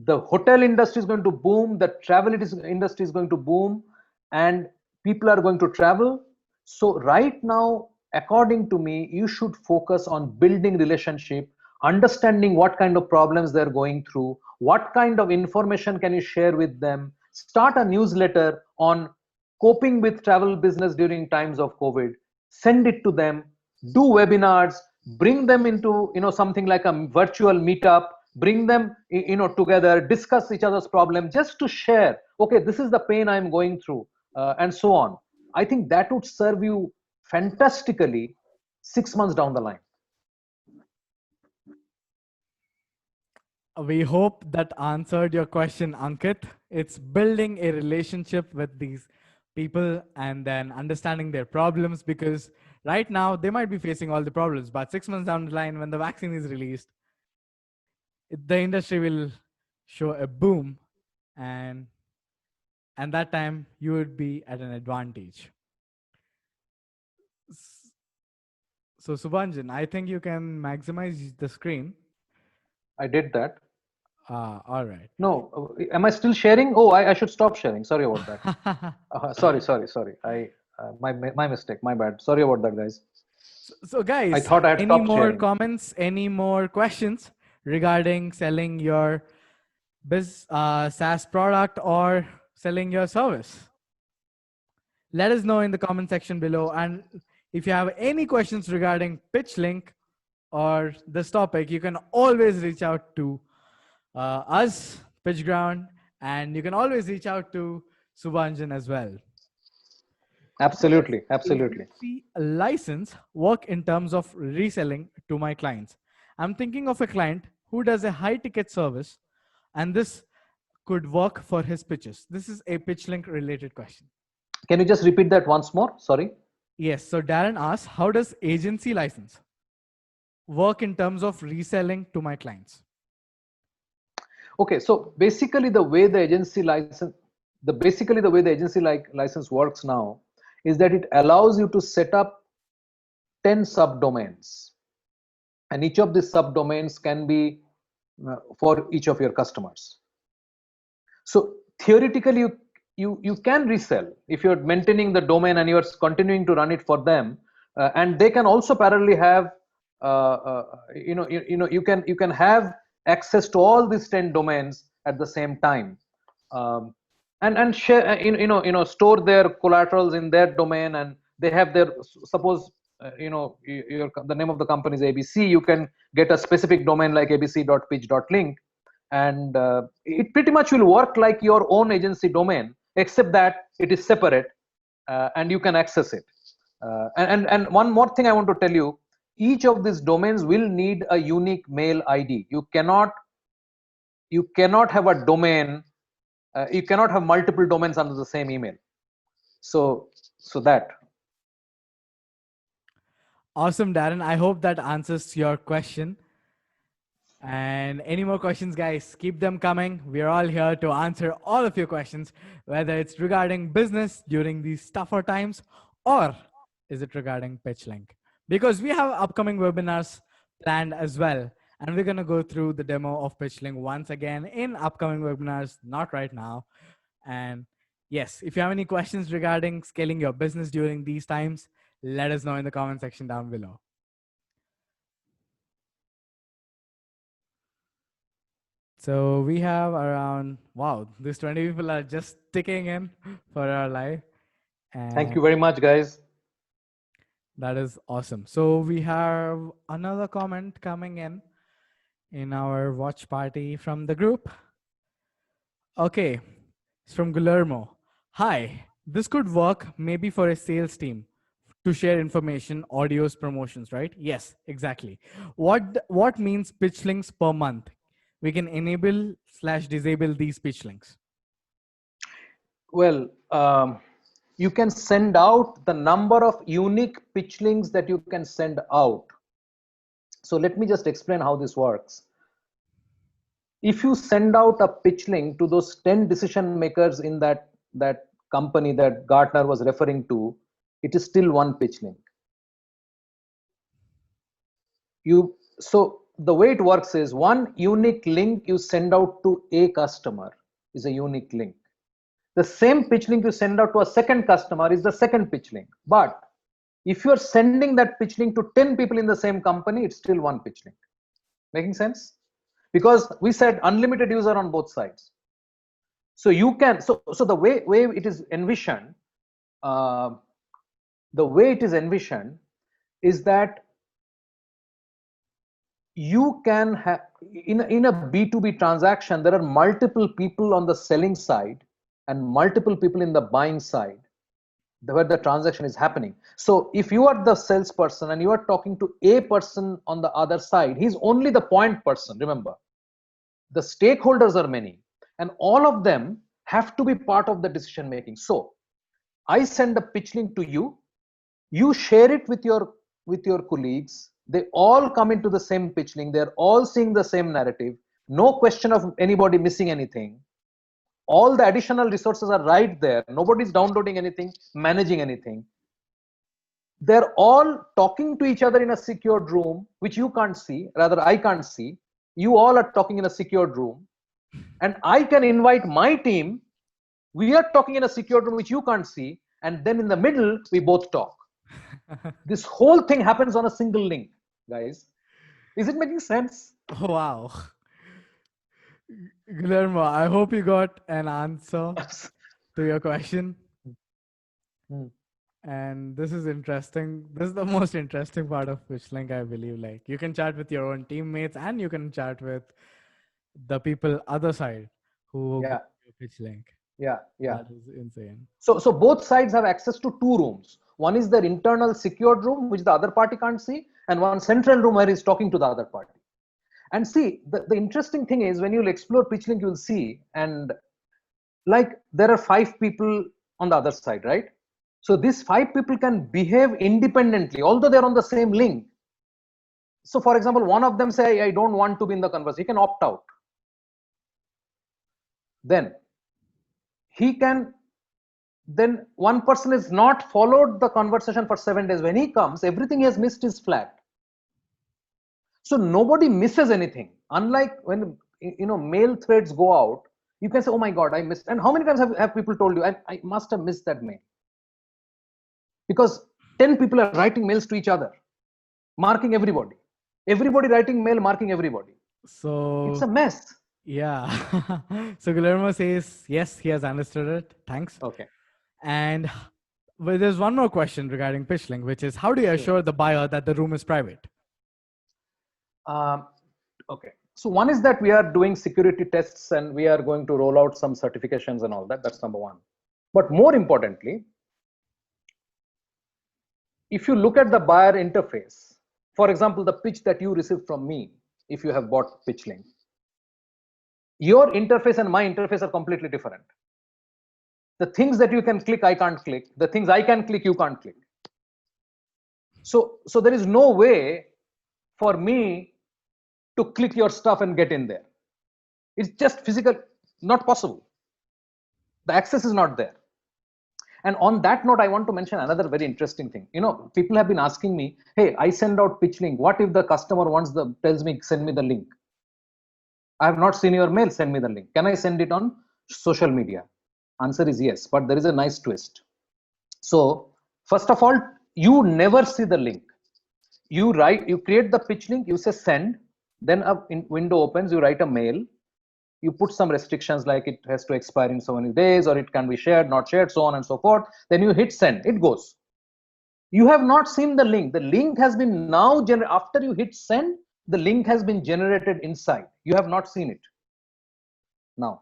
The hotel industry is going to boom, the travel industry is going to boom, and people are going to travel. So right now, according to me, you should focus on building relationship, understanding what kind of problems they're going through, what kind of information can you share with them, start a newsletter on coping with travel business during times of COVID, send it to them, do webinars, bring them into something like a virtual meetup, bring them together, discuss each other's problem, just to share, okay, this is the pain I'm going through, and so on. I think that would serve you fantastically 6 months down the line. We hope that answered your question, Ankit. It's building a relationship with these people and then understanding their problems, because right now they might be facing all the problems, but 6 months down the line, when the vaccine is released, the industry will show a boom, and that time you would be at an advantage. So Subhanjan, I think you can maximize the screen. I did that. All right. No, am I still sharing? Oh, I should stop sharing. Sorry about that. Sorry. My mistake. My bad. Sorry about that, guys. So I guys, thought I had any stopped more sharing. comments, any more questions regarding selling your SaaS product or selling your service? Let us know in the comment section below. And if you have any questions regarding PitchLink or this topic, you can always reach out to us, PitchGround, and you can always reach out to Subhanjan as well. Absolutely, absolutely. Agency license work in terms of reselling to my clients? I'm thinking of a client who does a high ticket service, and this could work for his pitches. This is a PitchLink related question. Can you just repeat that once more? Sorry. Yes. So Darren asks, how does agency license work in terms of reselling to my clients? Okay, so basically the way the agency license, license works now is that it allows you to set up 10 subdomains, and each of these subdomains can be for each of your customers. So theoretically, you can resell if you're maintaining the domain and you're continuing to run it for them, and they can also parallelly have you can have access to all these 10 domains at the same time, and share store their collaterals in their domain, and they have their, suppose the name of the company is ABC, you can get a specific domain like abc.pitch.link, and it pretty much will work like your own agency domain, except that it is separate, and you can access it. And one more thing I want to tell you, each of these domains will need a unique mail ID. You cannot have a domain, you cannot have multiple domains under the same email. So that. Awesome, Darren. I hope that answers your question. And any more questions, guys, keep them coming. We are all here to answer all of your questions, whether it's regarding business during these tougher times or is it regarding PitchLink? Because we have upcoming webinars planned as well. And we're going to go through the demo of PitchLink once again in upcoming webinars, not right now. And yes, if you have any questions regarding scaling your business during these times, let us know in the comment section down below. So we have around, wow, these 20 people are just ticking in for our live. And thank you very much, guys. That is awesome. So we have another comment coming in our watch party from the group. Okay, it's from Guillermo. Hi, this could work maybe for a sales team to share information, audios, promotions, right? Yes, exactly. What means pitch links per month? We can enable/disable these pitch links. Well, you can send out the number of unique pitch links that you can send out. So let me just explain how this works. If you send out a pitch link to those 10 decision makers in that company that Gartner was referring to, it is still one pitch link. So the way it works is, one unique link you send out to a customer is a unique link. The same pitch link you send out to a second customer is the second pitch link. But if you're sending that pitch link to 10 people in the same company, it's still one pitch link. Making sense? Because we said unlimited user on both sides. So you can, so the way it is envisioned, is that you can have, in a B2B transaction, there are multiple people on the selling side and multiple people in the buying side where the transaction is happening. So if you are the salesperson and you are talking to a person on the other side, he's only the point person. Remember, the stakeholders are many, and all of them have to be part of the decision making. So I send a pitch link to you, you share it with your colleagues, they all come into the same pitch link, they're all seeing the same narrative, no question of anybody missing anything. All the additional resources are right there. Nobody's downloading anything, managing anything. they're all talking to each other in a secured room, which you can't see, rather I can't see. You all are talking in a secured room, and I can invite my team. We are talking in a secured room, which you can't see, and then in the middle, we both talk. This whole thing happens on a single link, guys. Is it making sense? Wow. Guillermo, I hope you got an answer to your question. Hmm. And this is interesting. This is the most interesting part of PitchLink, I believe. Like you can chat with your own teammates and you can chat with the people other side who Yeah. go to PitchLink. Yeah. That is insane. So both sides have access to two rooms. One is their internal secured room, which the other party can't see, and one central room where he's talking to the other party. And see, the interesting thing is when you'll explore PitchLink, you'll see, and like there are 5 people on the other side, right? So these 5 people can behave independently, although they're on the same link. So for example, one of them say, I don't want to be in the conversation, he can opt out. Then he can, then one person is not followed the conversation for 7 days. When he comes, everything he has missed is flagged. So nobody misses anything. Unlike when mail threads go out, you can say, oh my God, I missed. And how many times have people told you, I must have missed that mail? Because 10 people are writing mails to each other, marking everybody. Everybody writing mail, marking everybody. So It's a mess. yeah. So Guillermo says, yes, he has understood it. Thanks. Okay. And well, there's one more question regarding PitchLink, which is how do you assure the buyer that the room is private? Okay. So one is that we are doing security tests and we are going to roll out some certifications and all that. That's number one. But more importantly, if you look at the buyer interface, for example, the pitch that you received from me, if you have bought PitchLink, your interface and my interface are completely different. The things that you can click, I can't click. The things I can click, you can't click. So there is no way for me to click your stuff and get in there. It's just physical, not possible. The access is not there. And on that note, I want to mention another very interesting thing. People have been asking me, hey, I send out PitchLink. What if the customer tells me, send me the link? I have not seen your mail, send me the link. Can I send it on social media? Answer is yes, but there is a nice twist. So first of all, you never see the link. You create the PitchLink, you say send, then a window opens, you write a mail, you put some restrictions like it has to expire in so many days, or it can be shared, not shared, so on and so forth. Then you hit send, it goes. You have not seen the link. The link has been now after you hit send, the link has been generated inside. You have not seen it. Now,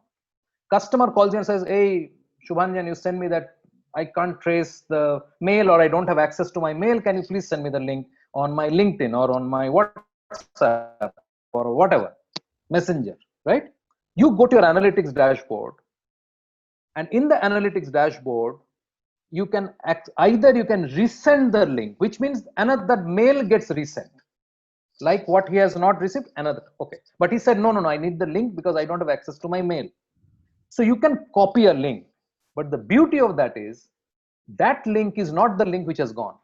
customer calls you and says, hey, Shubhanjan, you send me that I can't trace the mail or I don't have access to my mail. Can you please send me the link on my LinkedIn or on my WhatsApp or whatever, Messenger, right? You go to your analytics dashboard, and in the analytics dashboard, you can either you can resend the link, which means that mail gets resent. Like what he has not received, another. Okay. But he said, no, I need the link because I don't have access to my mail. So you can copy a link. But the beauty of that is that link is not the link which has gone.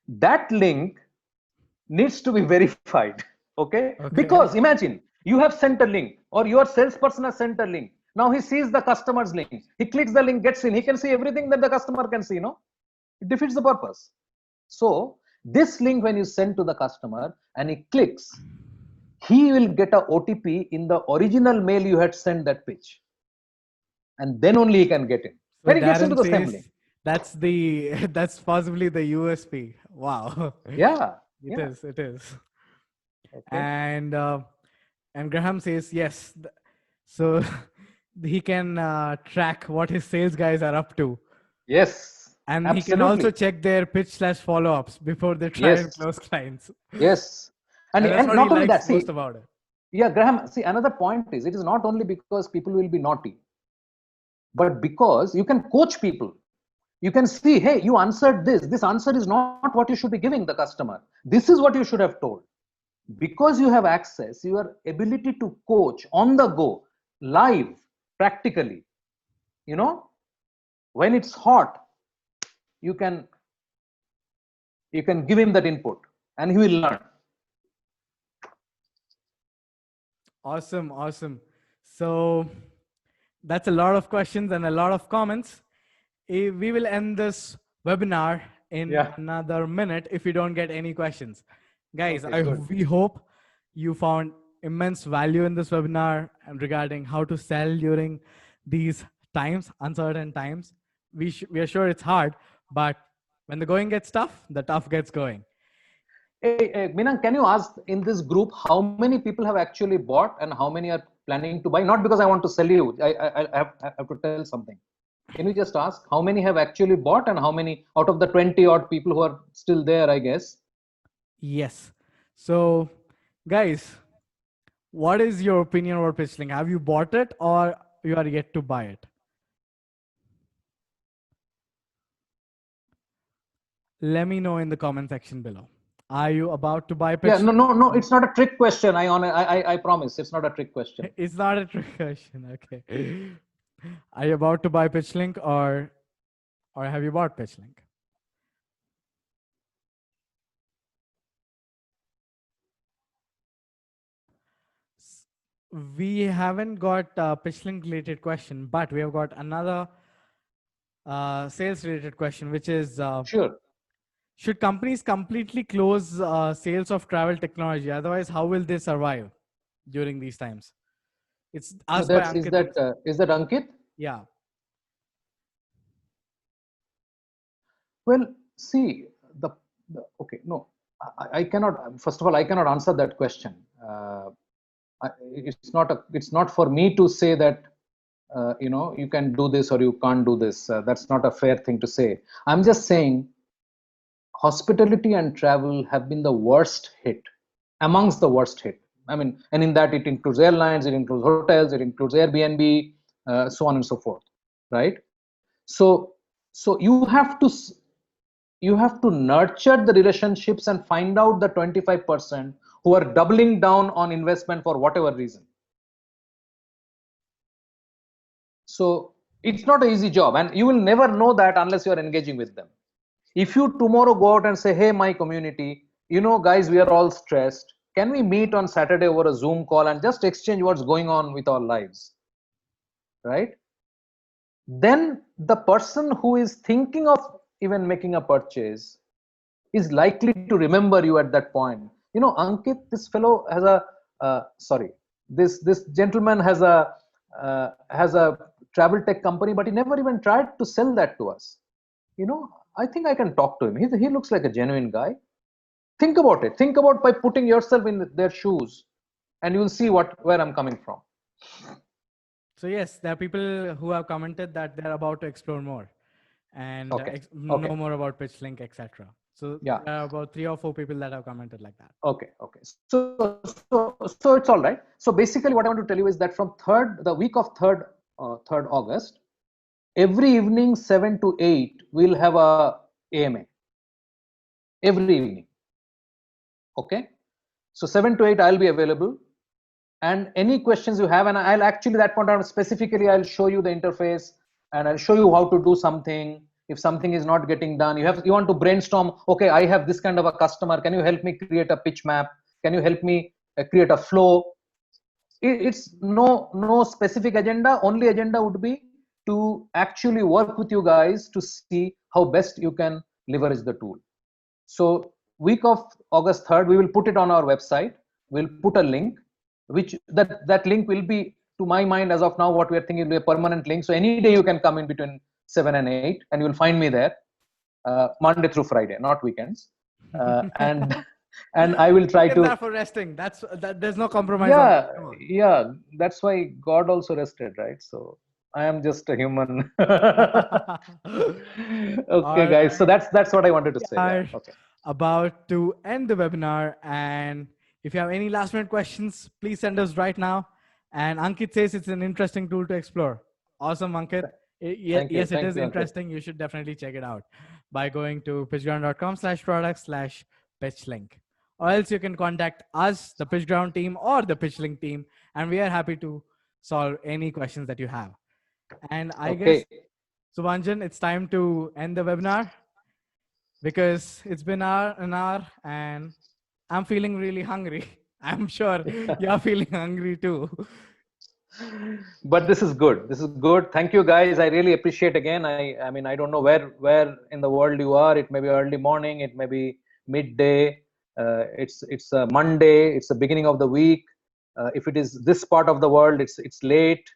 That link needs to be verified. Okay? Because imagine you have sent a link or your salesperson has sent a link. Now he sees the customer's link. He clicks the link, gets in. He can see everything that the customer can see. It defeats the purpose. So this link, when you send to the customer and he clicks, he will get a OTP in the original mail you had sent that pitch. And then only he can get in. So when he gets into the same link. That's possibly the USP. Wow. Yeah. It is. Okay. And Graham says yes. So he can track what his sales guys are up to. Yes. And absolutely. He can also check their pitch/follow-ups before they try and close clients. Yes. And that's not only that, most about it. Yeah, Graham, see, another point is it is not only because people will be naughty, but because you can coach people. You can see, hey, you answered this. This answer is not what you should be giving the customer. This is what you should have told. Because you have access, your ability to coach on the go, live, practically, when it's hot, you can You can give him that input and he will learn. Awesome, awesome. So that's a lot of questions and a lot of comments. We will end this webinar in another minute if you don't get any questions. Guys, we hope you found immense value in this webinar and regarding how to sell during these times, uncertain times. We are sure it's hard, but when the going gets tough, the tough gets going. Hey, Minang, can you ask in this group how many people have actually bought and how many are planning to buy? Not because I want to sell you. I have to tell something. Can you just ask how many have actually bought and how many out of the 20 odd people who are still there, I guess? Yes. So, guys, what is your opinion about PitchLink? Have you bought it or you are yet to buy it? Let me know in the comment section below. Are you about to buy PitchLink? Yeah, no. It's not a trick question. I promise. It's not a trick question. It's not a trick question. Okay. Are you about to buy PitchLink or have you bought PitchLink? We haven't got a PitchLink related question, but we have got another sales related question, which is sure. Should companies completely close sales of travel technology? Otherwise, how will they survive during these times? It's asked by Ankit. Is that Ankit? Yeah. Well, see, okay, no, I cannot. First of all, I cannot answer that question. It's not for me to say that you can do this or you can't do this. That's not a fair thing to say. I'm just saying hospitality and travel have been the worst hit, amongst the worst hit. I mean, and in that it includes airlines, it includes hotels, it includes Airbnb, so on and so forth, right? So you have to nurture the relationships and find out the 25% who are doubling down on investment for whatever reason. So it's not an easy job, and you will never know that unless you are engaging with them. If you tomorrow go out and say, hey, my community, guys, we are all stressed. Can we meet on Saturday over a Zoom call and just exchange what's going on with our lives? Right? Then the person who is thinking of even making a purchase is likely to remember you at that point. Ankit, this fellow has this gentleman has a travel tech company, but he never even tried to sell that to us. I think I can talk to him. He looks like a genuine guy. Think about it. Think about by putting yourself in their shoes, and you will see where I'm coming from. So yes, there are people who have commented that they're about to explore more and know more about PitchLink, etc. So there are about 3 or 4 people that have commented like that. Okay. So it's all right. So basically, what I want to tell you is that from the week of 3rd August, every evening 7 to 8 we'll have a AMA. Every evening. Okay. So 7 to 8 I'll be available. And any questions you have, and I'll actually that point out specifically, I'll show you the interface and I'll show you how to do something. If something is not getting done, you want to brainstorm. Okay, I have this kind of a customer. Can you help me create a pitch map? Can you help me create a flow? It's no specific agenda. Only agenda would be to actually work with you guys to see how best you can leverage the tool. So week of August 3rd, we will put it on our website. We'll put a link, which that link will be, to my mind as of now, what we are thinking will be a permanent link. So any day you can come in between 7 and 8 and you will find me there, Monday through Friday, not weekends. And I will try to for resting. There's no compromise. Yeah, that's why God also rested, right? So I am just a human. Okay, guys. So that's what I wanted to say. Yeah. Okay. About to end the webinar, and if you have any last minute questions, please send us right now. And Ankit says it's an interesting tool to explore. Awesome, Ankit. Yes, it is interesting. You should definitely check it out by going to pitchground.com/product/pitchlink. Or else you can contact us, the Pitchground team or the PitchLink team, and we are happy to solve any questions that you have. And I guess, Subhanjan, it's time to end the webinar. because it's been an hour and I'm feeling really hungry. I'm sure you're feeling hungry too. But this is good. This is good. Thank you, guys. I really appreciate again. I mean, I don't know where in the world you are. It may be early morning. It may be midday. It's a Monday. It's the beginning of the week. If it is this part of the world, it's late.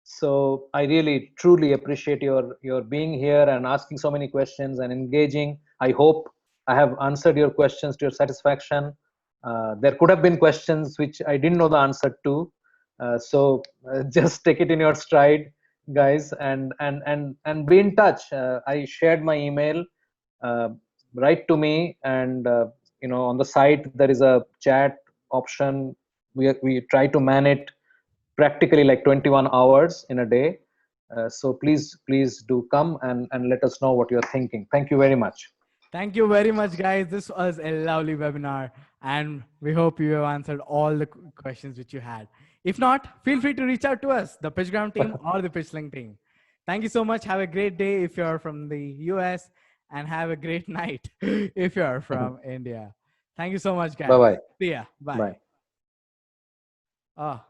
So I really truly appreciate your being here and asking so many questions and engaging. I hope I have answered your questions to your satisfaction. There could have been questions which I didn't know the answer to. So just take it in your stride, guys, and be in touch. I shared my email. Uh, write to me, and on the site there is a chat option. We try to man it practically like 21 hours in a day. So please do come and let us know what you're thinking. Thank you very much. Thank you very much, guys. This was a lovely webinar, and we hope you have answered all the questions which you had. If not, feel free to reach out to us, the PitchGround team or the PitchLink team. Thank you so much. Have a great day if you're from the US, and have a great night if you're from India. Thank you so much, guys. Bye-bye. See ya. Bye. Bye. Oh.